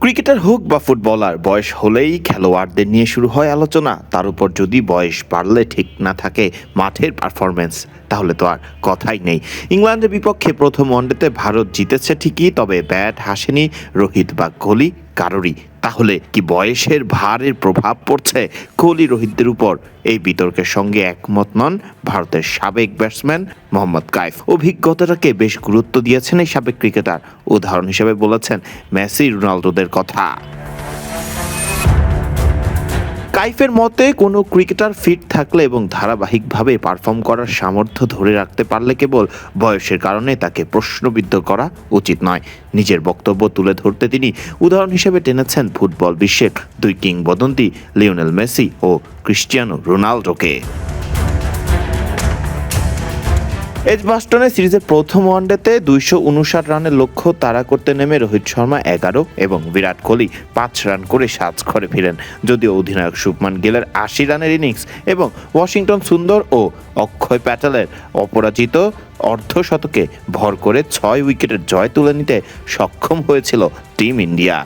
Cricketer হোক বা footballer, বয়স হলেই খেলোয়াড়দের নিয়ে শুরু হয় আলোচনা। তার উপর যদি বয়স বাড়লে ঠিক না থাকে মাঠের পারফরমেন্স, তাহলে তো আর কথাই নেই। ইংল্যান্ডের বিপক্ষে প্রথম ওয়ানডেতে ভারত জিতেছে ঠিকই, তবে ব্যাট হাসেনি রোহিত বা কোহলি কারোরই। তাহলে কি বয়সের ভারের প্রভাব পড়ছে কোহলি রোহিতদের উপর? এই বিতর্কের সঙ্গে একমত নন ভারতের সাবেক ব্যাটসম্যান মোহাম্মদ কাইফ। অভিজ্ঞতাটাকে বেশ গুরুত্ব দিয়েছেন এই সাবেক ক্রিকেটার। উদাহরণ হিসেবে বলেছেন মেসি, রোনালদোদের কথা। কাইফের মতে কোনো ক্রিকেটার ফিট থাকলে এবং ধারাবাহিকভাবে পারফর্ম করার সামর্থ্য ধরে রাখতে পারলে কেবল বয়সের কারণে তাকে প্রশ্নবিদ্ধ করা উচিত নয়। নিজের বক্তব্য তুলে ধরতে তিনি উদাহরণ হিসেবে টেনেছেন ফুটবল বিশ্বের দুই কিংবদন্তি লিওনেল মেসি ও ক্রিস্টিয়ানো রোনালদোকে। এজবাস্টনে সিরিজের প্রথম ওয়ানডেতে 259 রানের লক্ষ্য তাড়া করতে নেমে রোহিত শর্মা 11 এবং বিরাট কোহলি 5 রান করে সাজঘরে ফিরেন। যদিও অধিনায়ক শুভমান গিলের 80 রানের ইনিংস এবং ওয়াশিংটন সুন্দর ও অক্ষয় প্যাটেলের অপরাজিত অর্ধশতকে ভর করে 6 উইকেটের জয় তুলে নিতে সক্ষম হয়েছিল টিম ইন্ডিয়া।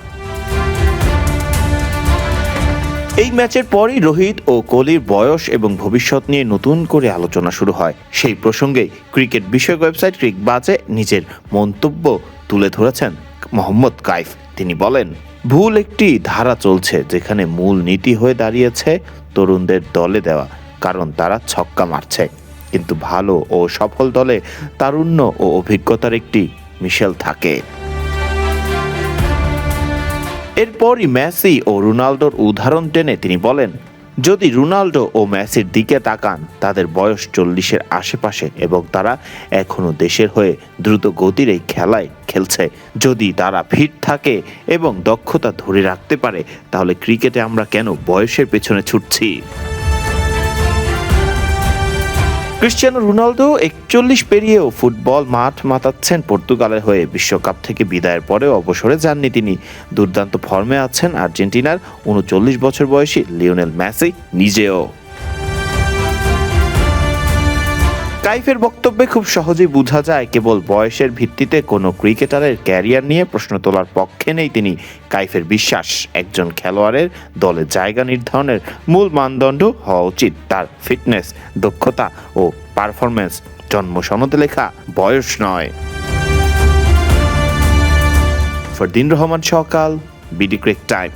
এই ম্যাচের পরই রোহিত ও কোহলির বয়স এবং ভবিষ্যৎ নিয়ে নতুন করে আলোচনা শুরু হয়। সেই প্রসঙ্গে ক্রিকেট বিষয়ক ওয়েবসাইট ক্রিকবাজে নিজের মন্তব্য তুলে ধরেছেন মোহাম্মদ কাইফ। তিনি বলেন, ভুল একটি ধারা চলছে যেখানে মূল নীতি হয়ে দাঁড়িয়েছে তরুণদের দলে দেওয়া, কারণ তারা ছক্কা মারছে। কিন্তু ভালো ও সফল দলে তারুণ্য ও অভিজ্ঞতার একটি মিশেল থাকে। এরপরই মেসি ও রোনালদোর উদাহরণ টেনে তিনি বলেন, যদি রোনালদো ও মেসির দিকে তাকান, তাদের বয়স 40-এর আশেপাশে এবং তারা এখনো দেশের হয়ে দ্রুত গতির এই খেলায় খেলছে। যদি তারা ফিট থাকে এবং দক্ষতা ধরে রাখতে পারে, তাহলে ক্রিকেটে আমরা কেন বয়সের পেছনে ছুটছি? ক্রিস্টিয়ানো রোনালদো 41 পেরিয়েও ফুটবল মাঠ মাতাচ্ছেন পর্তুগালের হয়ে। বিশ্বকাপ থেকে বিদায়ের পরেও অবসরে যাননি তিনি। দুর্দান্ত ফর্মে আছেন আর্জেন্টিনার 39 বছর বয়সী লিওনেল মেসি নিজেও। কাইফের বক্তব্যে খুব সহজেই বোঝা যায় কেবল বয়সের ভিত্তিতে কোনো ক্রিকেটারের ক্যারিয়ার নিয়ে প্রশ্ন তোলার পক্ষে নেই তিনি। কাইফের বিশ্বাস, একজন খেলোয়াড়ের দলে জায়গা নির্ধারণের মূল মানদণ্ড হওয়া উচিত তার ফিটনেস, দক্ষতা ও পারফরমেন্স, জন্ম সনদে লেখা বয়স নয়। ফরদিন রহমান সকাল, বিডি ক্রিক টাইম।